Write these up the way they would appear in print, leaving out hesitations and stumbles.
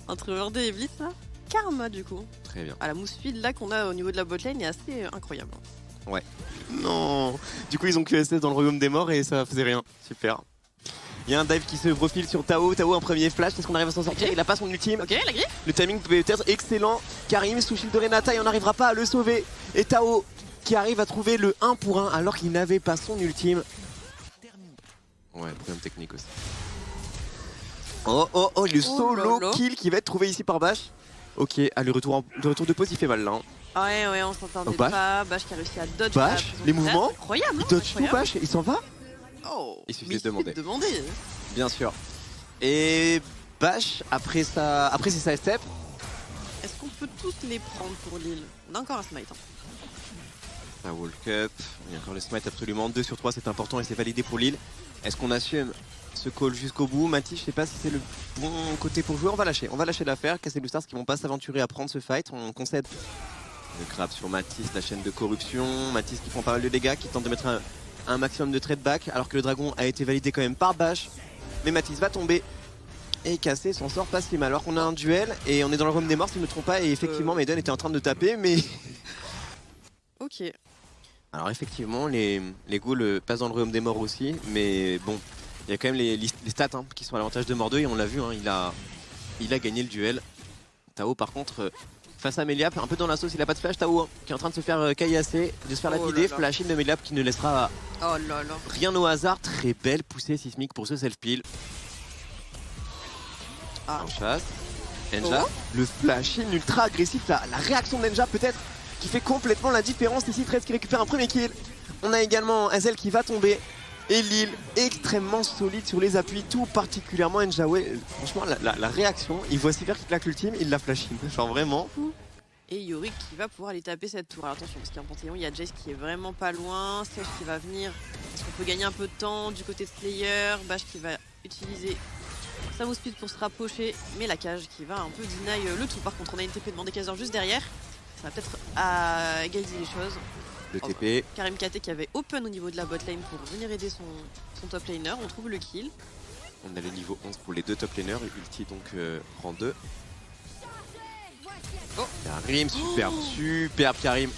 Entre Morde et Blitz là. Karma du coup. Très bien. Ah, la mousse speed là qu'on a au niveau de la botlane est assez incroyable. Ouais. Non. Du coup ils ont QSS dans le royaume des morts et ça faisait rien. Super. Il y a un dive qui se profile sur Tao. Tao un premier flash, est-ce qu'on arrive à s'en sortir? Il a pas son ultime. Ok, la griffe. Le timing peut être excellent. Karim sous shield de Renata et on n'arrivera pas à le sauver. Et Tao qui arrive à trouver le 1 pour 1 alors qu'il n'avait pas son ultime. Ouais, problème technique aussi. Oh oh oh, le solo lolo. kill qui va être trouvé ici par Bash. Ok, ah, le retour de pause il fait mal là. Hein. Ouais, on s'entendait Oh, Bash. pas. Bash qui a réussi à dodge. Bash, la les mouvements. Incroyable, Il hein, dodge tout incroyable. Bash, il s'en va. Oh, Il suffit mais de demander. demander. Bien sûr. Et Bash, après c'est sa step. Est-ce qu'on peut tous les prendre pour l'île? On a encore un smite. Hein. La World Cup, il y a encore le smite absolument. 2 sur 3 c'est important et c'est validé pour Lille. Est-ce qu'on assume ce call jusqu'au bout? Mathis, je sais pas si c'est le bon côté pour jouer. On va lâcher l'affaire. Casser Blue Stars qui vont pas s'aventurer à prendre ce fight. On concède. Le grab sur Mathis, la chaîne de corruption. Mathis qui prend pas mal de dégâts, qui tente de mettre un maximum de trade back. Alors que le dragon a été validé quand même par Bash. Mais Mathis va tomber. Et Cassé s'en sort pas si mal. Alors qu'on a un duel et on est dans le royaume des morts si je ne me trompe pas. Et effectivement, Maiden était en train de taper. Mais. Ok. Alors effectivement, les ghouls passent dans le royaume des morts aussi, mais bon, il y a quand même les stats hein, qui sont à l'avantage de Mordeux et on l'a vu, hein, il a gagné le duel. Tao par contre, face à Meliap, un peu dans la sauce, il a pas de flash. Tao hein, qui est en train de se faire caillasser, de se faire lapider, flash in de Meliap qui ne laissera rien au hasard. Très belle poussée sismique pour ce self-peel. En chasse, Enja, le flash in ultra agressif, la réaction d'Enja peut-être qui fait complètement la différence ici. 13 qui récupère un premier kill. On a également Azel qui va tomber. Et Lille extrêmement solide sur les appuis, tout particulièrement Enjawe. Franchement, la réaction, il voit Silver qui claque l'ultime, il la flash in. Genre vraiment. Et Yorick qui va pouvoir aller taper cette tour. Alors attention, parce qu'il y a un Panthéon, il y a Jace qui est vraiment pas loin. Sage qui va venir. Est-ce qu'on peut gagner un peu de temps du côté de Slayer? Bash qui va utiliser sa move speed pour se rapprocher. Mais la cage qui va un peu deny le tout. Par contre, on a une TP de Mordekaiser juste derrière. Ça va peut-être égaliser les choses. Le TP. Karim KT qui avait open au niveau de la botlane pour venir aider son top laner. On trouve le kill. On a le niveau 11 pour les deux top laners. Ulti donc rang 2. Oh. Karim, superbe Karim.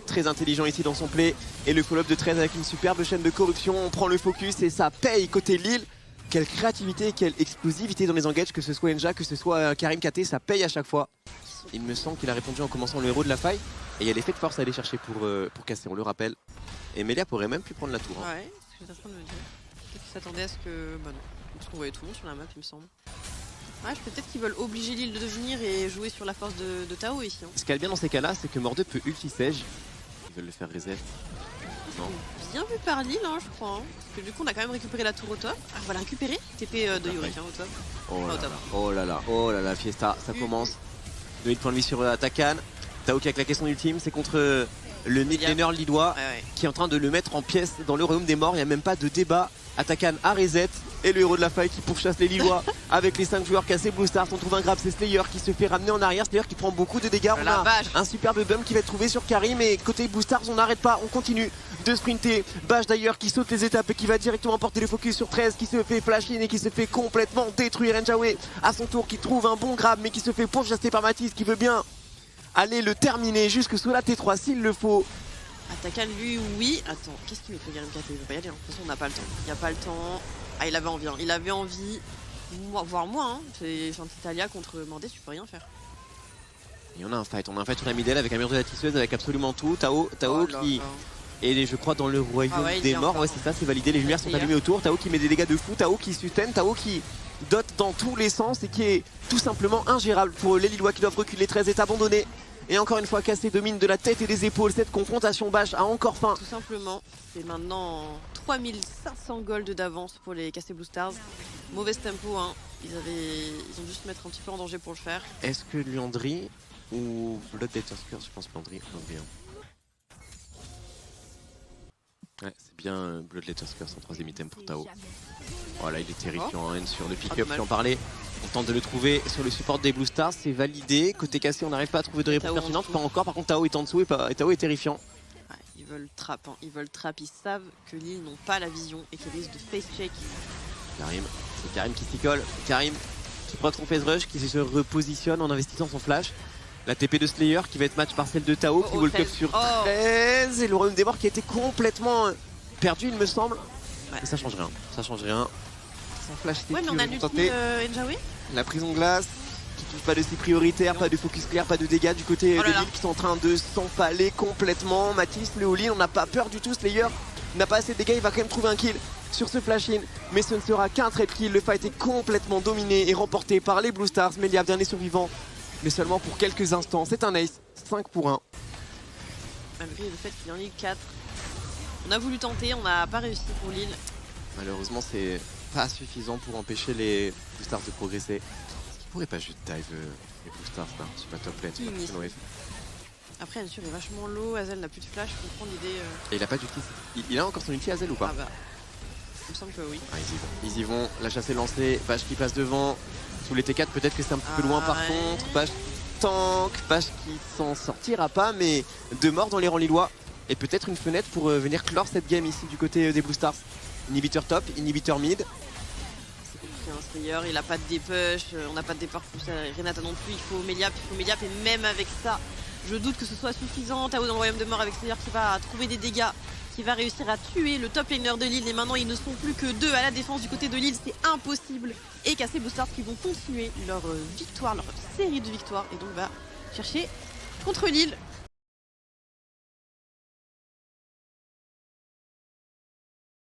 Très intelligent ici dans son play. Et le follow-up de 13 avec une superbe chaîne de corruption. On prend le focus et ça paye côté Lille. Quelle créativité, quelle explosivité dans les engages, que ce soit Enja, que ce soit Karim KT, ça paye à chaque fois. Il me semble qu'il a répondu en commençant le héros de la faille. Et il y a l'effet de force à aller chercher pour casser, on le rappelle. Et Melia pourrait même plus prendre la tour. Hein. Ouais, c'est ce que j'étais en train de me dire. Peut-être qu'ils s'attendaient à ce que. Bah non. Parce qu'on voyait tout le monde sur la map, il me semble. Ouais, peut-être qu'ils veulent obliger Lille de devenir et jouer sur la force de Tao ici. Hein. Ce qu'il y a bien dans ces cas-là, c'est que Mordeux peut ulti Sage. Ils veulent le faire reset. Non. Bien vu par Lille, hein, je crois. Hein. Parce que du coup, on a quand même récupéré la tour au top. Ah, on va la récupérer. TP de Yorick hein, au top. Oh là là, Fiesta, ça commence. 2 points de vie sur Atakan. Tao qui a claqué son ultime, c'est contre le mid laner lillois qui est en train de le mettre en pièces dans le royaume des morts. Il n'y a même pas de débat. Atakan a reset et le héros de la faille qui pourchasse les lillois avec les 5 joueurs cassés Blue Stars. On trouve un grab, c'est Slayer qui se fait ramener en arrière. Slayer qui prend beaucoup de dégâts. On a un superbe bump qui va être trouvé sur Karim et côté Blue Stars on n'arrête pas, on continue de sprinter. Bash d'ailleurs qui saute les étapes et qui va directement porter le focus sur 13 qui se fait flash in et qui se fait complètement détruire. Enjawe à son tour qui trouve un bon grab mais qui se fait pourchasser par Mathis qui veut bien aller le terminer jusque sous la T3 s'il le faut. Atakan lui, oui. Attends, qu'est-ce qu'il me fait Karim KT? Il veut pas y aller. De toute façon, on n'a pas le temps. Il n'y a pas le temps. Ah, il avait envie. Hein. Il avait envie. Voire moi. Hein. C'est Italia contre Mandé, tu peux rien faire. Et on a un fight sur la middle avec un mur de la tisseuse avec absolument tout. Tao qui est, je crois, dans le royaume des morts. Ouais, c'est ça, c'est validé. Les lumières sont allumées autour. Tao qui met des dégâts de fou. Tao qui sustain. Tao qui dote dans tous les sens et qui est tout simplement ingérable pour les Lillois qui doivent reculer. 13 est abandonné. Et encore une fois, Cassé domine de la tête et des épaules. Cette confrontation Bash a encore faim. Tout simplement, c'est maintenant 3500 gold d'avance pour les Cassé Blue Stars. Mauvais tempo, hein. Ils ont juste mettre un petit peu en danger pour le faire. Est-ce que Liandry ou Blood Tusker? Je pense Liandry. Ouais, c'est bien Blood Tusker, son 3ème item pour Tao. Voilà, il est terrifiant hein, sur le pick-up, j'en parlais. On tente de le trouver sur le support des Blue Stars, c'est validé. Côté Cassé, on n'arrive pas à trouver de réponse pertinente, pas encore. Par contre, Tao est en dessous et Tao est terrifiant. Ouais, ils veulent trap, hein. Ils veulent trap, ils savent que Lille n'ont pas la vision et qu'ils risquent de face check. Karim, c'est Karim qui s'y colle. Karim qui proc son phase rush, qui se repositionne en investissant son flash. La TP de Slayer qui va être match partiel de Tao, qui walk up sur 13. Et le royaume des morts qui a été complètement perdu, il me semble. Ouais. Mais ça change rien, ça change rien. Sans flash, c'est ouais, mais on a ulti Njawi. La prison glace, qui touche pas de style prioritaire, pas de focus clear, pas de dégâts du côté de l'île qui sont en train de s'empaler complètement. Matisse, le all-in, on n'a pas peur du tout. Slayer n'a pas assez de dégâts, il va quand même trouver un kill sur ce flash-in. Mais ce ne sera qu'un trade kill. Le fight est complètement dominé et remporté par les Blue Stars. Melia, dernier survivant, mais seulement pour quelques instants. C'est un ace, 5 pour 1. Malgré le fait qu'il en Ligue 4. On a voulu tenter, on n'a pas réussi pour Lille. Malheureusement, c'est pas suffisant pour empêcher les Blue Stars de progresser. Est-ce qu'ils pourraient pas juste dive les Blue Stars là, sur la top lane, sur la prochaine wave? Après, Ensure est vachement low, Hazel n'a plus de flash, je comprends l'idée. Et il a pas d'ulti. Il a encore son ulti Hazel ou pas? Ah bah, il me semble que oui. Ah, ils y vont, la chasse est lancée, Page qui passe devant. Sous les T4, peut-être que c'est un petit peu loin par contre. Page tank, Page qui s'en sortira pas, mais 2 morts dans les rangs lillois. Et peut-être une fenêtre pour venir clore cette game ici du côté des Blue Stars. Inhibiteur top, inhibiteur mid. C'est compliqué, un Slayer, il a pas de dépush, on n'a pas de départ pour ça, Renata non plus, il faut Meliap, et même avec ça, je doute que ce soit suffisant. Tao dans le royaume de mort avec Slayer qui va trouver des dégâts, qui va réussir à tuer le top laner de Lille. Et maintenant, ils ne sont plus que 2 à la défense du côté de Lille, c'est impossible. Et casser Blue Stars qui vont continuer leur victoire, leur série de victoires, et donc va chercher contre Lille